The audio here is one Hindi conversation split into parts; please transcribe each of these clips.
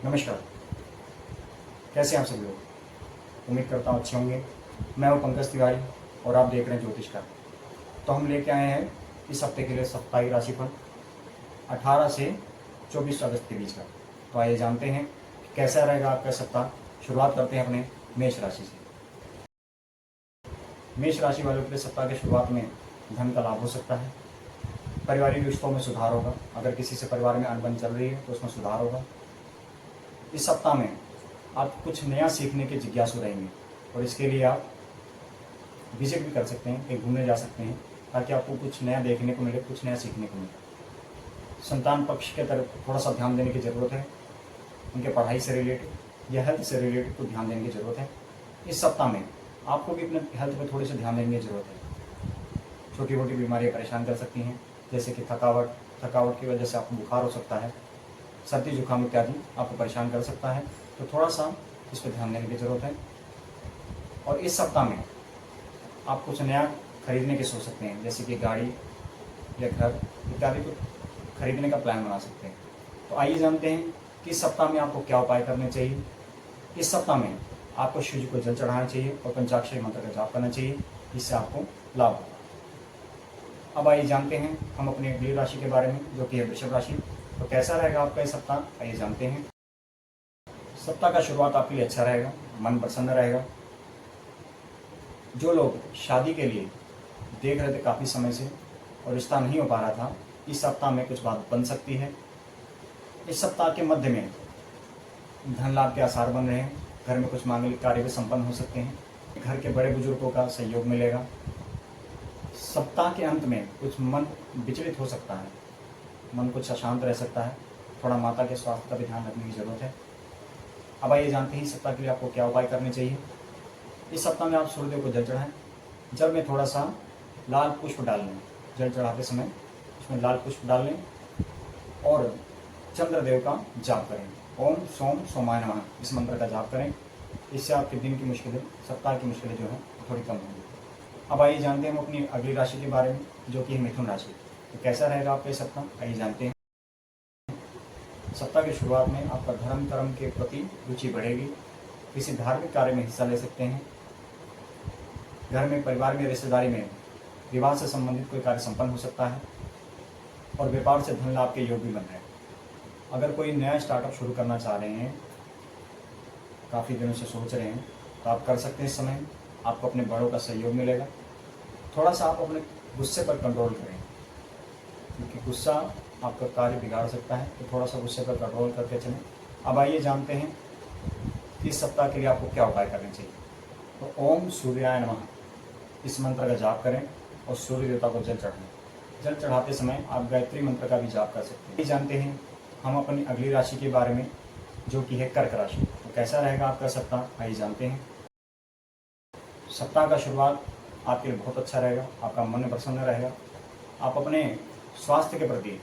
नमस्कार। कैसे हैं आप सभी लोग? उम्मीद करता हूँ अच्छे होंगे। मैं हूँ पंकज तिवारी और आप देख रहे हैं ज्योतिष का। तो हम लेके आए हैं इस हफ्ते के लिए साप्ताहिक राशिफल 18 से 24 अगस्त के बीच का। तो आइए जानते हैं कि कैसा रहेगा आपका सप्ताह। शुरुआत करते हैं अपने मेष राशि से। मेष राशि वालों के लिए सप्ताह की शुरुआत में धन का लाभ हो सकता है। पारिवारिक रिश्तों में सुधार होगा। अगर किसी से परिवार में अनबन चल रही है तो उसमें सुधार होगा। इस सप्ताह में आप कुछ नया सीखने के जिज्ञासु रहेंगे और इसके लिए आप विजिट भी कर सकते हैं, कहीं घूमने जा सकते हैं, ताकि आपको कुछ नया देखने को मिले, कुछ नया सीखने को मिले। संतान पक्ष के तरफ थोड़ा सा ध्यान देने की ज़रूरत है। उनके पढ़ाई से रिलेटेड या हेल्थ से रिलेटेड को ध्यान देने की ज़रूरत है। इस सप्ताह में आपको भी अपने हेल्थ पर थोड़ी सी ध्यान देने की ज़रूरत है। छोटी मोटी बीमारियाँ परेशान कर सकती हैं, जैसे कि थकावट की वजह से आपको बुखार हो सकता है, सर्दी जुकाम इत्यादि आपको परेशान कर सकता है। तो थोड़ा सा इस पर ध्यान देने की ज़रूरत है। और इस सप्ताह में आप कुछ नया खरीदने की सोच सकते हैं, जैसे कि गाड़ी या घर इत्यादि को खरीदने का प्लान बना सकते हैं। तो आइए जानते हैं कि इस सप्ताह में आपको क्या उपाय करने चाहिए। इस सप्ताह में आपको शिव जी को जल चढ़ाना चाहिए और पंचाक्षरी मंत्र का जाप करना चाहिए, जिससे आपको लाभ होगा। अब आइए जानते हैं हम अपनी अगली राशि के बारे में, जो कि है वृषभ राशि। तो कैसा रहेगा आपका ये सप्ताह, आइए जानते हैं। सप्ताह का शुरुआत आपके लिए अच्छा रहेगा, मन प्रसन्न रहेगा। जो लोग शादी के लिए देख रहे थे काफ़ी समय से और रिश्ता नहीं हो पा रहा था, इस सप्ताह में कुछ बात बन सकती है। इस सप्ताह के मध्य में धन लाभ के आसार बन रहे हैं। घर में कुछ मांगलिक कार्य भी संपन्न हो सकते हैं। घर के बड़े बुजुर्गों का सहयोग मिलेगा। सप्ताह के अंत में कुछ मन विचलित हो सकता है, मन कुछ अशांत रह सकता है। थोड़ा माता के स्वास्थ्य का भी ध्यान रखने की ज़रूरत है। अब आइए जानते हैं इस सप्ताह के लिए आपको क्या उपाय करने चाहिए। इस सप्ताह में आप सूर्यदेव को जल चढ़ाएं। जल में थोड़ा सा लाल पुष्प डाल लें। जल चढ़ाते समय उसमें लाल पुष्प डाल लें और चंद्रदेव का जाप करें। ओम सोम सोमाय नमः इस मंत्र का जाप करें। इससे आपके दिन की मुश्किलें, सप्ताह की मुश्किलें जो हैं थोड़ी कम होंगी। अब आइए जानते हैं हम अपनी अगली राशि के बारे में, जो कि है मिथुन राशि। तो कैसा रहेगा आपका सप्ताह, आइए जानते हैं। सप्ताह की शुरुआत में आपका धर्म कर्म के प्रति रुचि बढ़ेगी। किसी धार्मिक कार्य में हिस्सा ले सकते हैं। घर में, परिवार में, रिश्तेदारी में विवाह से संबंधित कोई कार्य संपन्न हो सकता है और व्यापार से धन लाभ के योग भी बन रहे हैं। अगर कोई नया स्टार्टअप शुरू करना चाह रहे हैं, काफ़ी दिनों से सोच रहे हैं, तो आप कर सकते हैं। इस समय आपको अपने बड़ों का सहयोग मिलेगा। थोड़ा सा आप अपने गुस्से पर कंट्रोल करें, क्योंकि गुस्सा आपका कार्य बिगाड़ सकता है। तो थोड़ा सा गुस्से पर कंट्रोल करके चलें। अब आइए जानते हैं कि इस सप्ताह के लिए आपको क्या उपाय करने चाहिए। तो ओम सूर्याय नमः इस मंत्र का जाप करें और सूर्य देवता को जल चढ़ाएं। जल चढ़ाते समय आप गायत्री मंत्र का भी जाप कर सकते हैं। ये जानते हैं हम अपनी अगली राशि के बारे में, जो कि है कर्क राशि। तो कैसा रहेगा आपका सप्ताह, आइए जानते हैं। सप्ताह का शुरुआत आपके लिए बहुत अच्छा रहेगा। आपका मन प्रसन्न रहेगा। आप अपने स्वास्थ्य के प्रति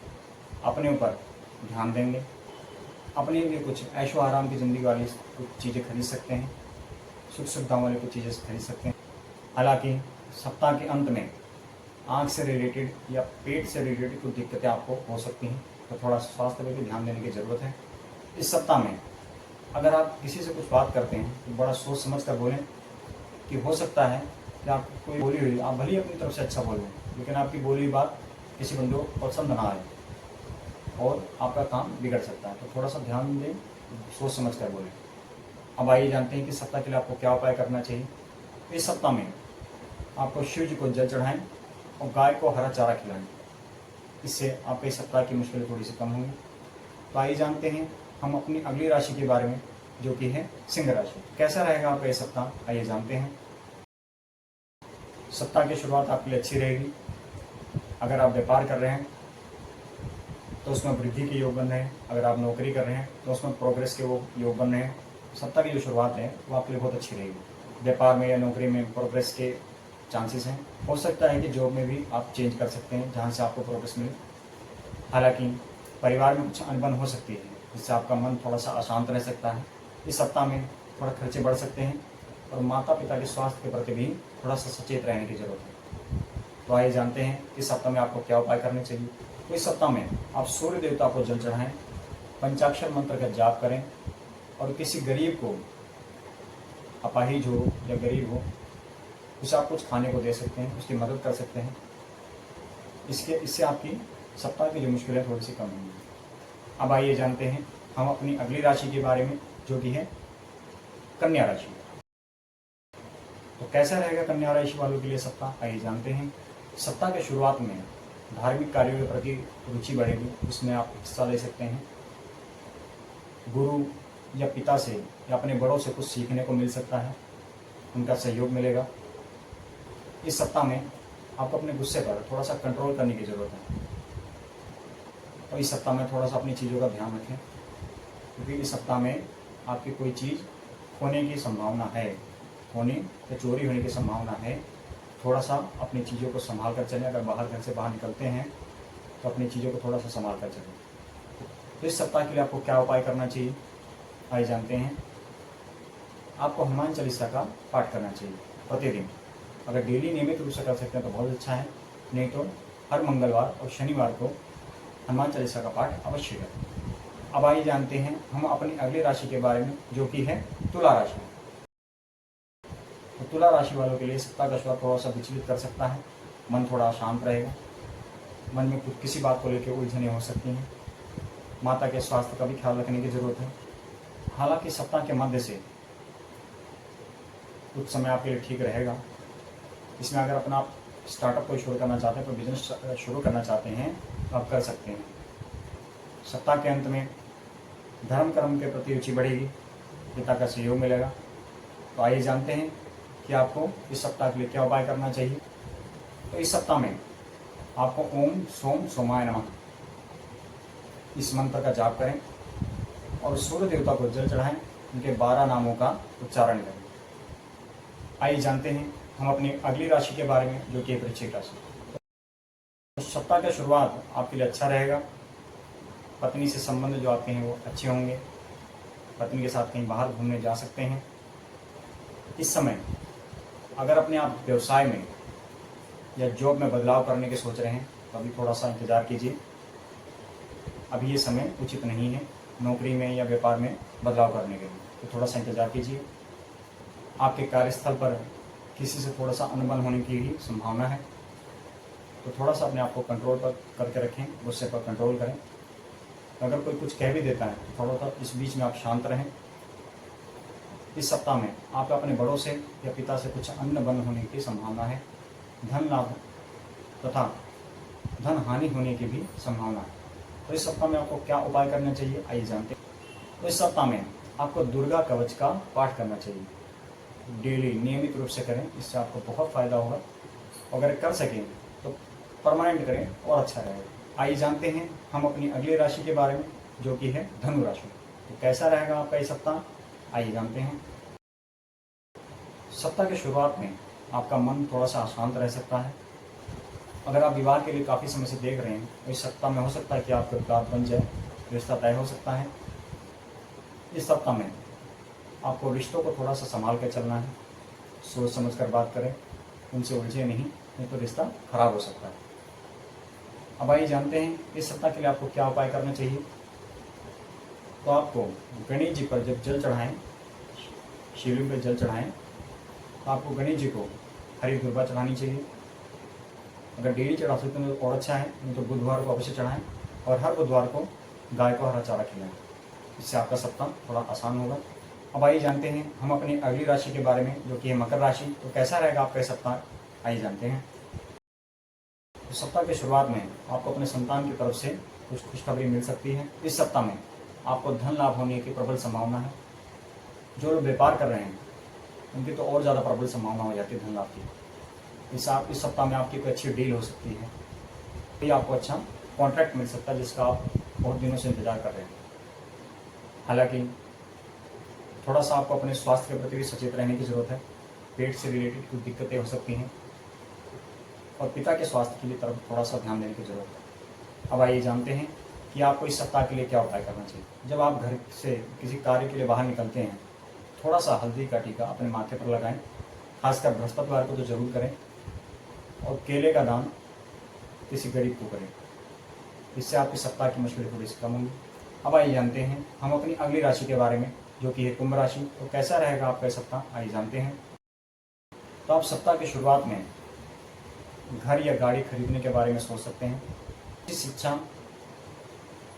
अपने ऊपर ध्यान देंगे। अपने लिए कुछ ऐशो आराम की ज़िंदगी वाली कुछ चीज़ें खरीद सकते हैं। सुख सुविधाओं वाली कुछ चीज़ें खरीद सकते हैं। हालांकि सप्ताह के अंत में आँख से रिलेटेड या पेट से रिलेटेड कुछ दिक्कतें आपको हो सकती हैं, तो थोड़ा स्वास्थ्य पर भी ध्यान देने की ज़रूरत है। इस सप्ताह में अगर आप किसी से कुछ बात करते हैं तो बड़ा सोच समझ कर बोलें, कि हो सकता है कि आप कोई बोली हुई, आप भले ही अपनी तरफ से अच्छा बोलें, लेकिन आपकी बोली हुई बात किसी बंदे को पसंद ना आए और आपका काम बिगड़ सकता है। तो थोड़ा सा ध्यान दें, सोच समझ कर बोलें। अब आइए जानते हैं कि सप्ताह के लिए आपको क्या उपाय करना चाहिए। इस सप्ताह में आपको शिव जी को जल चढ़ाएं और गाय को हरा चारा खिलाएं। इससे आपके इस सप्ताह की मुश्किलें थोड़ी सी कम होंगी। तो आइए जानते हैं हम अपनी अगली राशि के बारे में, जो कि है सिंह राशि। कैसा रहेगा आपका ये सप्ताह, आइए जानते हैं। सप्ताह की शुरुआत आपके लिए अच्छी रहेगी। अगर आप व्यापार कर रहे हैं तो उसमें वृद्धि के योग बन रहे हैं। अगर आप नौकरी कर रहे हैं तो उसमें प्रोग्रेस के वो योग बन रहे हैं। सप्ताह की जो शुरुआत है वो आपके लिए बहुत अच्छी रहेगी। व्यापार में या नौकरी में प्रोग्रेस के चांसेस हैं। हो सकता है कि जॉब में भी आप चेंज कर सकते हैं, जहाँ से आपको प्रोग्रेस मिले। हालांकि परिवार में कुछ अनबन हो सकती है, जिससे आपका मन थोड़ा सा अशांत रह सकता है। इस सप्ताह में थोड़ा खर्चे बढ़ सकते हैं और माता पिता के स्वास्थ्य के प्रति भी थोड़ा सा सचेत रहने की जरूरत है। तो आइए जानते हैं इस सप्ताह में आपको क्या उपाय करने चाहिए। तो इस सप्ताह में आप सूर्य देवता को जल चढ़ाएं पंचाक्षर मंत्र का जाप करें और किसी गरीब को, अपाहिज हो या गरीब हो, उसे आप कुछ खाने को दे सकते हैं, उसकी मदद कर सकते हैं। इससे आपकी सप्ताह की जो मुश्किलें थोड़ी सी कम होंगी। अब आइए जानते हैं हम अपनी अगली राशि के बारे में, जो कि है कन्या राशि। तो कैसा रहेगा कन्या राशि वालों के लिए सप्ताह, आइए जानते हैं। सप्ताह के शुरुआत में धार्मिक कार्यों के प्रति रुचि बढ़ेगी, उसमें आप हिस्सा ले सकते हैं। गुरु या पिता से या अपने बड़ों से कुछ सीखने को मिल सकता है, उनका सहयोग मिलेगा। इस सप्ताह में आपको अपने गुस्से पर थोड़ा सा कंट्रोल करने की ज़रूरत है और इस सप्ताह में थोड़ा सा अपनी चीज़ों का ध्यान रखें, क्योंकि इस सप्ताह में आपकी कोई चीज़ खोने की संभावना है, खोने या चोरी होने की संभावना है। थोड़ा सा अपनी चीज़ों को संभाल कर चलें। अगर घर से बाहर निकलते हैं तो अपनी चीज़ों को थोड़ा सा संभाल कर चलें। तो इस सप्ताह के लिए आपको क्या उपाय करना चाहिए, आइए जानते हैं। आपको हनुमान चालीसा का पाठ करना चाहिए प्रतिदिन। अगर डेली नियमित रूप से कर सकते हैं तो बहुत अच्छा है, नहीं तो हर मंगलवार और शनिवार को हनुमान चालीसा का पाठ अवश्य करें। अब आइए जानते हैं हम अपनी अगली राशि के बारे में, जो कि है तुला राशि। तो तुला राशि वालों के लिए सप्ताह का शुरुआत थोड़ा सा विचलित कर सकता है। मन थोड़ा शांत रहेगा, मन में कुछ किसी बात को लेकर उलझने हो सकती हैं। माता के स्वास्थ्य का भी ख्याल रखने की जरूरत है। हालांकि सप्ताह के मध्य से कुछ समय आपके लिए ठीक रहेगा। इसमें अगर अपना आप स्टार्टअप को शुरू करना चाहते हैं, तो बिजनेस शुरू करना चाहते हैं तो आप कर सकते हैं। सप्ताह के अंत में धर्म कर्म के प्रति रुचि बढ़ेगी, पिता का सहयोग मिलेगा। तो आइए जानते हैं कि आपको इस सप्ताह के लिए क्या उपाय करना चाहिए। तो इस सप्ताह में आपको ओम सोम सोमाय नमः इस मंत्र का जाप करें और सूर्य देवता को जल चढ़ाएं, उनके 12 नामों का उच्चारण करें। आइए जानते हैं हम अपनी अगली राशि के बारे में, जो कि वृश्चिक राशि। तो सप्ताह का शुरुआत आपके लिए अच्छा रहेगा। पत्नी से संबंध जो आपके हैं वो अच्छे होंगे। पत्नी के साथ कहीं बाहर घूमने जा सकते हैं। इस समय अगर अपने आप व्यवसाय में या जॉब में बदलाव करने के सोच रहे हैं तो अभी थोड़ा सा इंतज़ार कीजिए। अभी ये समय उचित नहीं है नौकरी में या व्यापार में बदलाव करने के लिए, तो थोड़ा सा इंतज़ार कीजिए। आपके कार्यस्थल पर किसी से थोड़ा सा अनबन होने की भी संभावना है, तो थोड़ा सा अपने आप को कंट्रोल पर करके रखें, गुस्से पर कंट्रोल करें। अगर कोई कुछ कह भी देता है तो थोड़ा सा इस बीच में आप शांत रहें। इस सप्ताह में आप अपने बड़ों से या पिता से कुछ अनबन होने की संभावना है। धन लाभ तथा धन हानि होने की भी संभावना है। तो इस सप्ताह में आपको क्या उपाय करना चाहिए, आइए जानते हैं। तो इस सप्ताह में आपको दुर्गा कवच का पाठ करना चाहिए। डेली नियमित रूप से करें, इससे आपको बहुत फायदा होगा। अगर कर सकें तो परमानेंट करें और अच्छा रहेगा। आइए जानते हैं हम अपनी अगली राशि के बारे में, जो कि है धनु राशि। तो कैसा रहेगा आपका ये सप्ताह, आइए जानते हैं। सप्ताह की शुरुआत में आपका मन थोड़ा सा अशांत रह सकता है। अगर आप विवाह के लिए काफ़ी समय से देख रहे हैं तो इस सप्ताह में हो सकता है कि आपका विवाह बन जाए, रिश्ता तय हो सकता है। इस सप्ताह में आपको रिश्तों को थोड़ा सा संभाल कर चलना है, सोच समझ कर बात करें, उनसे उलझे नहीं तो रिश्ता खराब हो सकता है। अब आइए जानते हैं इस सप्ताह के लिए आपको क्या उपाय करना चाहिए। तो आपको गणेश जी पर जब जल चढ़ाएं, शिवलिंग पर जल चढ़ाएं, तो आपको गणेश जी को हरी दुर्वा चढ़ानी चाहिए। अगर डेली चढ़ा सकते हैं तो और अच्छा है, नहीं तो बुधवार को अवश्य चढ़ाएं और हर बुधवार को गाय को हरा चारा खिलाएं। इससे आपका सप्ताह थोड़ा आसान होगा। अब आइए जानते हैं हम अपनी अगली राशि के बारे में, जो कि है मकर राशि। तो कैसा रहेगा आपका सप्ताह, आइए जानते हैं। तो सप्ताह की शुरुआत में आपको अपने संतान की तरफ से कुछ खुशखबरी मिल सकती है। इस सप्ताह में आपको धन लाभ होने की प्रबल संभावना है। जो लोग व्यापार कर रहे हैं उनकी तो और ज़्यादा प्रबल संभावना हो जाती है धन लाभ की। इस सप्ताह में आपकी कोई अच्छी डील हो सकती है, ये आपको अच्छा कॉन्ट्रैक्ट मिल सकता है जिसका आप बहुत दिनों से इंतजार कर रहे हैं। हालांकि थोड़ा सा आपको अपने स्वास्थ्य के प्रति भी सचेत रहने की ज़रूरत है। पेट से रिलेटेड कुछ दिक्कतें हो सकती हैं और पिता के स्वास्थ्य की भी तरफ थोड़ा सा ध्यान देने की ज़रूरत है। अब आइए जानते हैं कि आपको इस सप्ताह के लिए क्या उपाय करना चाहिए। जब आप घर से किसी कार्य के लिए बाहर निकलते हैं, थोड़ा सा हल्दी का टीका अपने माथे पर लगाएं, खासकर बृहस्पतिवार को तो जरूर करें, और केले का दान किसी गरीब को करें। इससे आपके सप्ताह की मुश्किलें थोड़ी सी कम होंगी। अब आइए जानते हैं हम अपनी अगली राशि के बारे में, जो कि है कुंभ राशि। तो कैसा रहेगा आपका सप्ताह, आइए जानते हैं। तो आप सप्ताह की शुरुआत में घर या गाड़ी खरीदने के बारे में सोच सकते हैं। शिक्षा,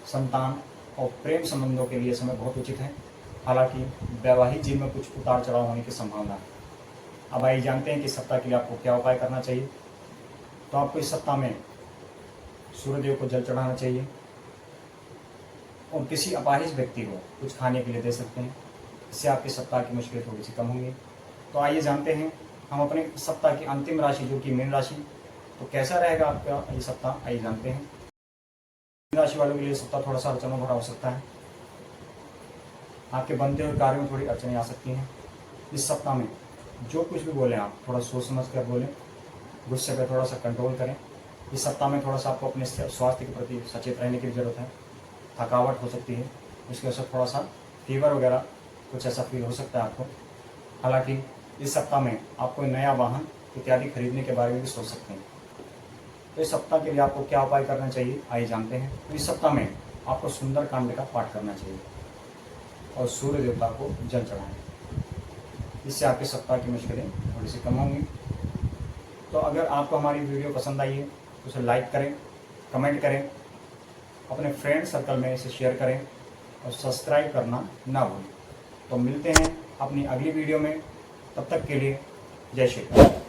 संतान और प्रेम संबंधों के लिए समय बहुत उचित है। हालांकि वैवाहिक जीवन में कुछ उतार चढ़ाव होने की संभावना है। अब आइए जानते हैं कि सप्ताह के लिए आपको क्या उपाय करना चाहिए। तो आपको इस सप्ताह में सूर्यदेव को जल चढ़ाना चाहिए और किसी अपाहिज व्यक्ति को कुछ खाने के लिए दे सकते हैं। इससे आपके सप्ताह की मुश्किलें थोड़ी सी कम होंगी। तो आइए जानते हैं हम अपने सप्ताह की अंतिम राशि, जो कि मीन राशि। तो कैसा रहेगा आपका ये सप्ताह, आइए जानते हैं। मीन राशि वालों के लिए सप्ताह थोड़ा सा अड़चनों भरा हो सकता है। आपके बनते हुए कार्यों में थोड़ी अड़चनें आ सकती हैं। इस सप्ताह में जो कुछ भी बोलें आप थोड़ा सोच समझ कर बोलें, गुस्से पर थोड़ा सा कंट्रोल करें। इस सप्ताह में थोड़ा सा आपको अपने स्वास्थ्य के प्रति सचेत रहने की जरूरत है। थकावट हो सकती है, उसकी वजह से थोड़ा सा फीवर वगैरह कुछ ऐसा फील हो सकता है आपको। हालांकि इस सप्ताह में आप कोई नया वाहन इत्यादि खरीदने के बारे में भी सोच सकते हैं। तो इस सप्ताह के लिए आपको क्या उपाय करना चाहिए, आइए जानते हैं। तो इस सप्ताह में आपको सुंदर कांड का पाठ करना चाहिए और सूर्य देवता को जल चढ़ाएं। इससे आपके सप्ताह की मुश्किलें थोड़ी सी कम होंगी। तो अगर आपको हमारी वीडियो पसंद आई है तो उसे लाइक करें, कमेंट करें, अपने फ्रेंड सर्कल में इसे शेयर करें और सब्सक्राइब करना ना भूलें। तो मिलते हैं अपनी अगली वीडियो में, तब तक के लिए जय श्री राम।